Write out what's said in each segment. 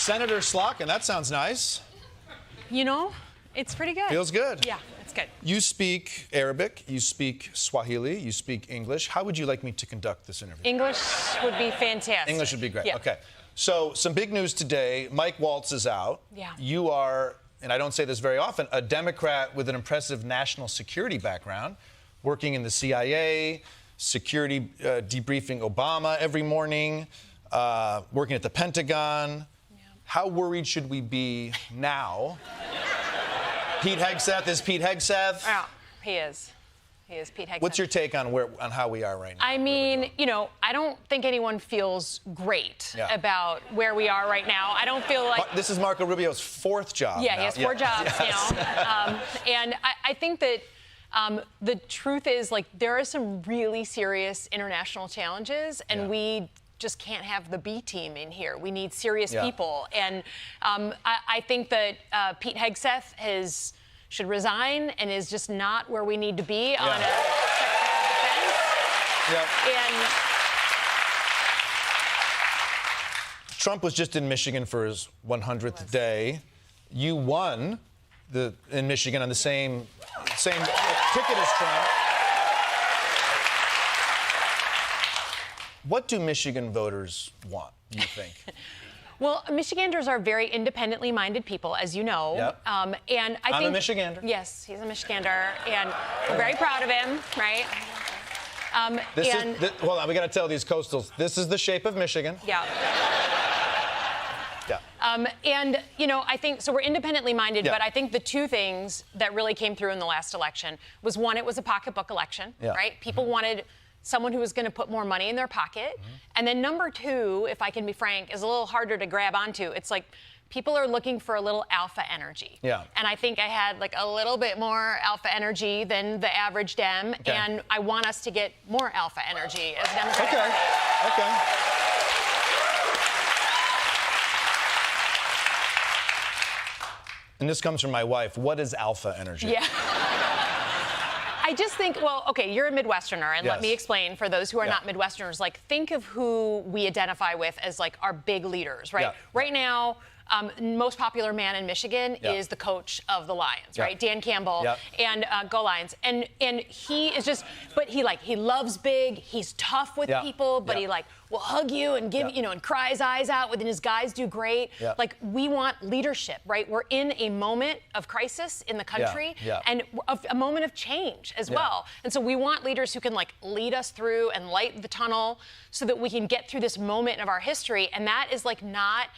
Senator Slotkin, that sounds nice. You know, it's pretty good. Feels good. Yeah, it's good. You speak Arabic, you speak Swahili, you speak English. How would you like me to conduct this interview? English would be fantastic. English would be great. Yeah. Okay. So, some big news today. Mike Waltz is out. Yeah. You are, and I don't say this very often, a Democrat with an impressive national security background, working in the CIA, security debriefing Obama every morning, working at the Pentagon. Yeah. How worried should we be now? Pete Hegseth is Pete Hegseth. Yeah, he is. He is Pete Hegseth. What's your take on how we are right now? I mean, you know, I don't think anyone feels great about where we are right now. I don't feel like... This is Marco Rubio's fourth job. Yeah, now. he has four jobs now. And I think that the truth is, like, there are some really serious international challenges, and we just can't have the B team in here. We need serious people. And I think that Pete Hegseth should resign and is just not where we need to be on a Secretary of Defense. And Trump was just in Michigan for his 100th day. You won in Michigan on the same ticket as Trump. What do Michigan voters want, do you think? Well, Michiganders are very independently minded people, as you know. Yep. And I think... I'm a Michigander. Yes, he's a Michigander, and we're very proud of him, right? Hold on, we got to tell these coastals. This is the shape of Michigan. Yeah. Yeah. And, you know, I think, so we're independently minded, but I think the two things that really came through in the last election was, one, it was a pocketbook election, right? People wanted someone who was going to put more money in their pocket. And then number two, if I can be frank, is a little harder to grab onto. It's like people are looking for a little alpha energy. Yeah. And I think I had like a little bit more alpha energy than the average Dem. Okay. And I want us to get more alpha energy as Democrats. Okay. And this comes from my wife. What is alpha energy? Yeah. I just think, well, okay, you're a Midwesterner, and let me explain for those who are not Midwesterners. Like, think of who we identify with as, like, our big leaders, right? Right now, most popular man in Michigan is the coach of the Lions, right? Dan Campbell, and go Lions. And he is just, but he loves big, he's tough with people, but he will hug you and give, and cry his eyes out, and his guys do great. Like, we want leadership, right? We're in a moment of crisis in the country and a moment of change as well. And so we want leaders who can lead us through and light the tunnel so that we can get through this moment of our history. And that is not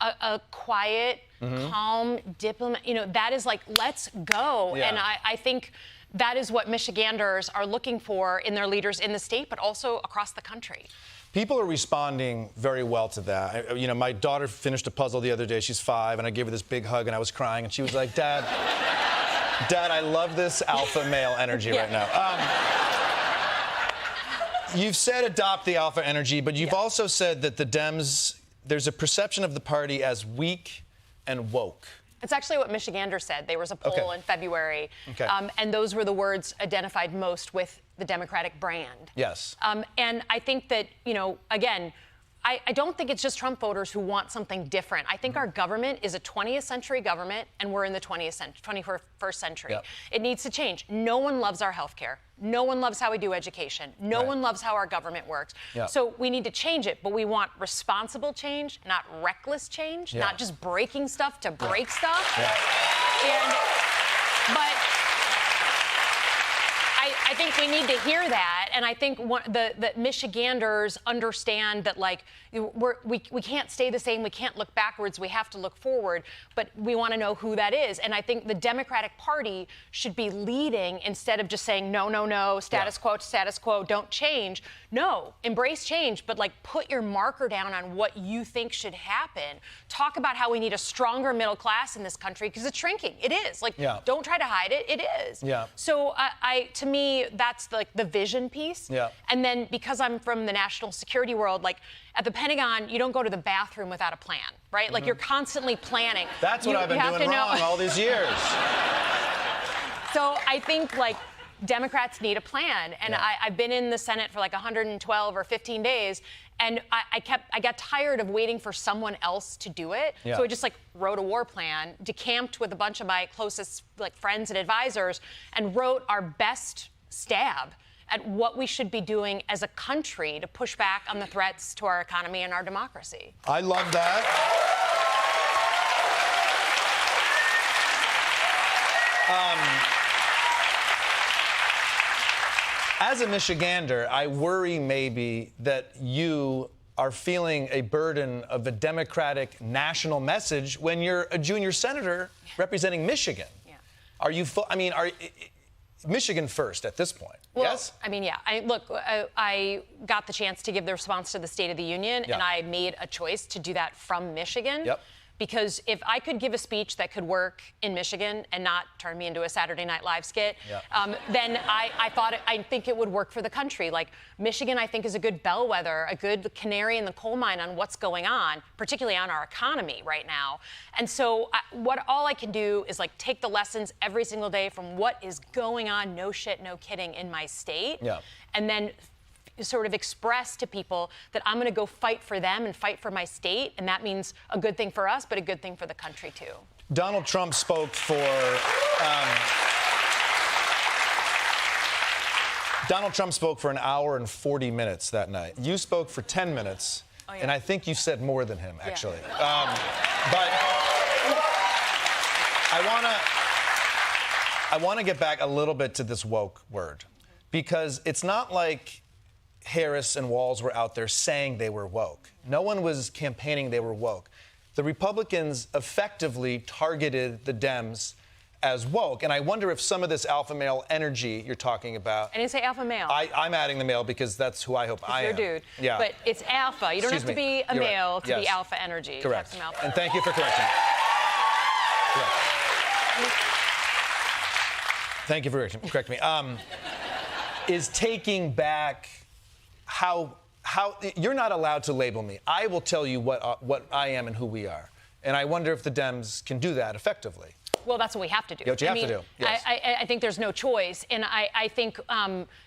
a quiet, calm diplomat. That is let's go. And I think that is what Michiganders are looking for in their leaders in the state, but also across the country. People are responding very well to that. My daughter finished a puzzle the other day. She's 5, and I gave her this big hug, and I was crying, and she was like, Dad, I love this alpha male energy right now. You've said adopt the alpha energy, but you've also said that the Dems, there's a perception of the party as weak and woke. It's actually what Michiganders said. There was a poll in February, and those were the words identified most with the Democratic brand. Yes. And I think that, again, I don't think it's just Trump voters who want something different. I think our government is a 20th century government, and we're in the 21st century. It needs to change. No one loves our health care. No one loves how we do education. No one loves how our government works. So we need to change it, but we want responsible change, not reckless change, not just breaking stuff to break stuff. But I think we need to hear that, and I think the Michiganders understand that we can't stay the same, we can't look backwards, we have to look forward, but we want to know who that is. And I think the Democratic Party should be leading instead of just saying no, status quo, don't change. No, embrace change, but put your marker down on what you think should happen. Talk about how we need a stronger middle class in this country because it's shrinking. It is. Don't try to hide it. It is. So to me, that's the vision piece. And then because I'm from the national security world, at the Pentagon, you don't go to the bathroom without a plan, right? You're constantly planning. That's what I've been doing wrong all these years. So I think Democrats need a plan. And I've been in the Senate for 112 or 15 days, And I got tired of waiting for someone else to do it. Yeah. So I just like wrote a war plan, decamped with a bunch of my closest like friends and advisors, and wrote our best stab at what we should be doing as a country to push back on the threats to our economy and our democracy. I love that. As a Michigander, I worry maybe that you are feeling a burden of a Democratic national message when you're a junior senator representing Michigan. Yeah. Are you? Michigan first at this point? Well, yes. I mean, yeah. I got the chance to give the response to the State of the Union, Yeah. and I made a choice to do that from Michigan. Yep. Because if I could give a speech that could work in Michigan and not turn me into a Saturday Night Live skit, then I think it would work for the country. Like, Michigan, I think, is a good bellwether, a good canary in the coal mine on what's going on, particularly on our economy right now. And so all I can do is, like, take the lessons every single day from what is going on, no shit, no kidding, in my state, and then sort of express to people that I'm going to go fight for them and fight for my state, and that means a good thing for us, but a good thing for the country too. Donald Trump spoke for an hour and 40 minutes that night. You spoke for 10 minutes, and I think you said more than him, actually. But I want to get back a little bit to this woke word, because it's not like Harris and Walz were out there saying they were woke. No one was campaigning they were woke. The Republicans effectively targeted the Dems as woke. And I wonder if some of this alpha male energy you're talking about. I didn't say alpha male. I'm adding the male because that's who I hope I am. You're a dude. Yeah. But it's alpha. You don't have to be a male to be alpha energy. Correct. Have some alpha. And thank you for correcting me. Thank you for correcting me. Is taking back how you're not allowed to label me. I will tell you what I am and who we are. And I wonder if the Dems can do that effectively. Well, that's what we have to do. What you have to do. Yes. I think there's no choice, and I think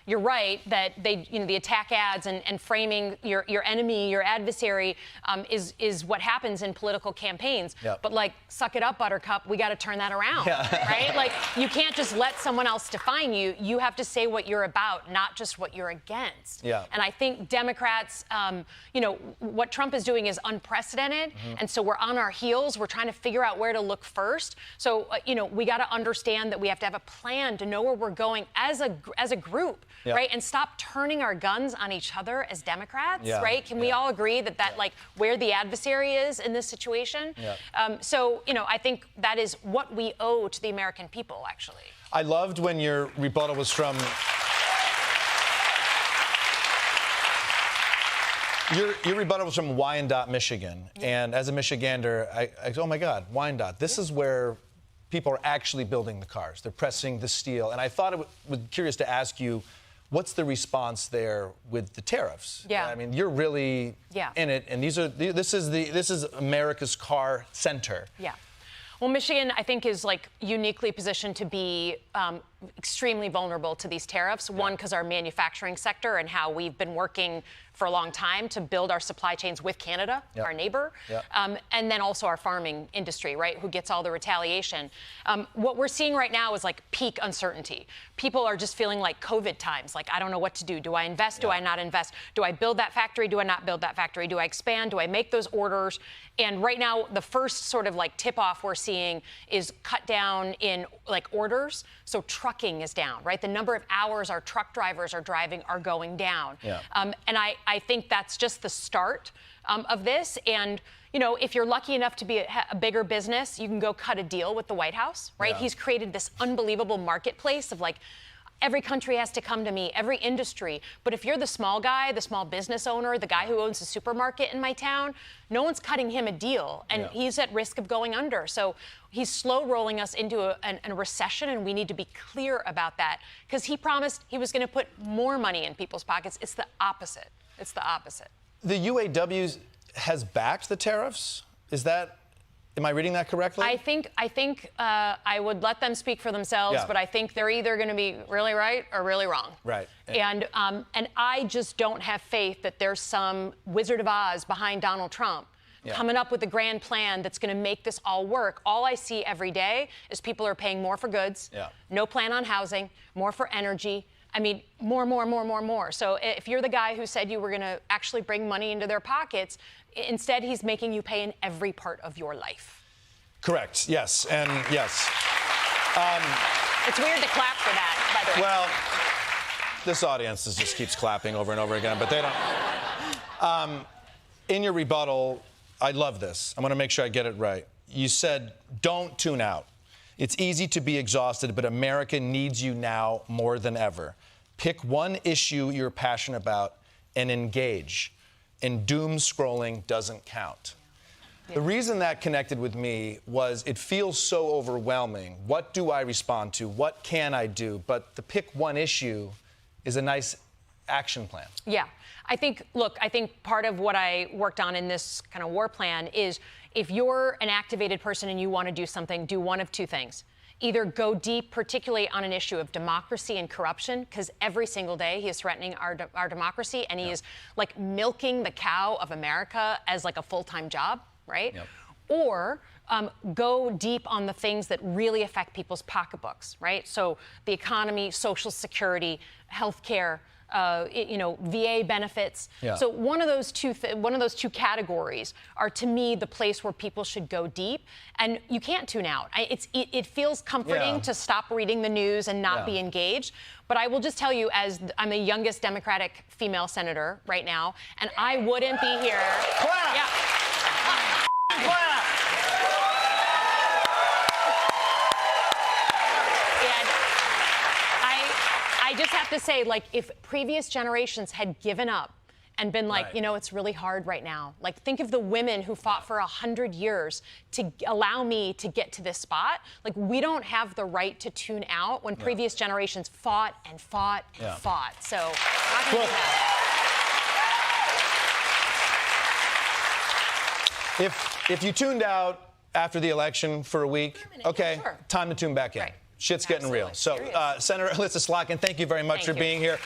you're right that the attack ads and framing your enemy, your adversary, is what happens in political campaigns. Yep. But like, suck it up, Buttercup. We got to turn that around, right? Like, you can't just let someone else define you. You have to say what you're about, not just what you're against. Yeah. And I think Democrats, what Trump is doing is unprecedented, and so we're on our heels. We're trying to figure out where to look first. So we got to understand that we have to have a plan to know where we're going as a group, right? And stop turning our guns on each other as Democrats, right? Can we all agree that like where the adversary is in this situation? I think that is what we owe to the American people, actually. I loved when your rebuttal was from. Your rebuttal was from Wyandotte, Michigan. And as a Michigander, I oh my God, Wyandotte, this is where people are actually building the cars. They're pressing the steel. And I thought it was curious to ask you, what's the response there with the tariffs? Yeah. I mean, you're really in it, and this is America's car center. Yeah. Well, Michigan, I think, is like uniquely positioned to be extremely vulnerable to these tariffs. One, because our manufacturing sector and how we've been working for a long time to build our supply chains with Canada, our neighbor, and then also our farming industry, right, who gets all the retaliation. What we're seeing right now is like peak uncertainty. People are just feeling like COVID times, like, I don't know what to do. Do I invest? Do I not invest? Do I build that factory? Do I not build that factory? Do I expand? Do I make those orders? And right now, the first sort of like tip-off we're seeing is cut down in like orders. So trucking is down, right? The number of hours our truck drivers are driving are going down. And I think that's just the start of this. And, if you're lucky enough to be a bigger business, you can go cut a deal with the White House, right? He's created this unbelievable marketplace of like, every country has to come to me, every industry. But if you're the small guy, the small business owner, the guy who owns a supermarket in my town, no one's cutting him a deal, and he's at risk of going under. So he's slow rolling us into a recession, and we need to be clear about that, because he promised he was going to put more money in people's pockets. It's the opposite. It's the opposite. The UAW has backed the tariffs? Is that Am I reading that correctly? I think I would let them speak for themselves, but I think they're either going to be really right or really wrong. Right. And I just don't have faith that there's some Wizard of Oz behind Donald Trump coming up with a grand plan that's going to make this all work. All I see every day is people are paying more for goods, no plan on housing, more for energy. I mean, more. So if you're the guy who said you were going to actually bring money into their pockets, instead he's making you pay in every part of your life. Correct. Yes. And yes. It's weird to clap for that, by the way. Well, this audience just keeps clapping over and over again, but they don't. In your rebuttal, I love this. I want to make sure I get it right. You said, don't tune out. It's easy to be exhausted, but America needs you now more than ever. Pick one issue you're passionate about and engage. And doom scrolling doesn't count. The reason that connected with me was it feels so overwhelming. What do I respond to? What can I do? But the pick one issue is a nice action plan. Yeah. I think part of what I worked on in this kind of war plan is if you're an activated person and you want to do something, do one of two things. Either go deep, particularly on an issue of democracy and corruption, because every single day he is threatening our democracy, and he is like milking the cow of America as like a full-time job, right? Or go deep on the things that really affect people's pocketbooks, right? So the economy, Social Security, healthcare, VA benefits. So one of those two categories are, to me, the place where people should go deep, and you can't tune out. It feels comforting to stop reading the news and not be engaged. But I will just tell you, as I'm the youngest Democratic female senator right now, and I wouldn't be here. Clap! Clap! I just have to say, like, if previous generations had given up and been like, it's really hard right now. Like, think of the women who fought for 100 years to allow me to get to this spot. Like, we don't have the right to tune out when previous generations fought and fought and fought. So, not gonna do that. If you tuned out after the election for a week, time to tune back in. Shit's getting real. So, Senator Elissa Slotkin, thank you very much for being here.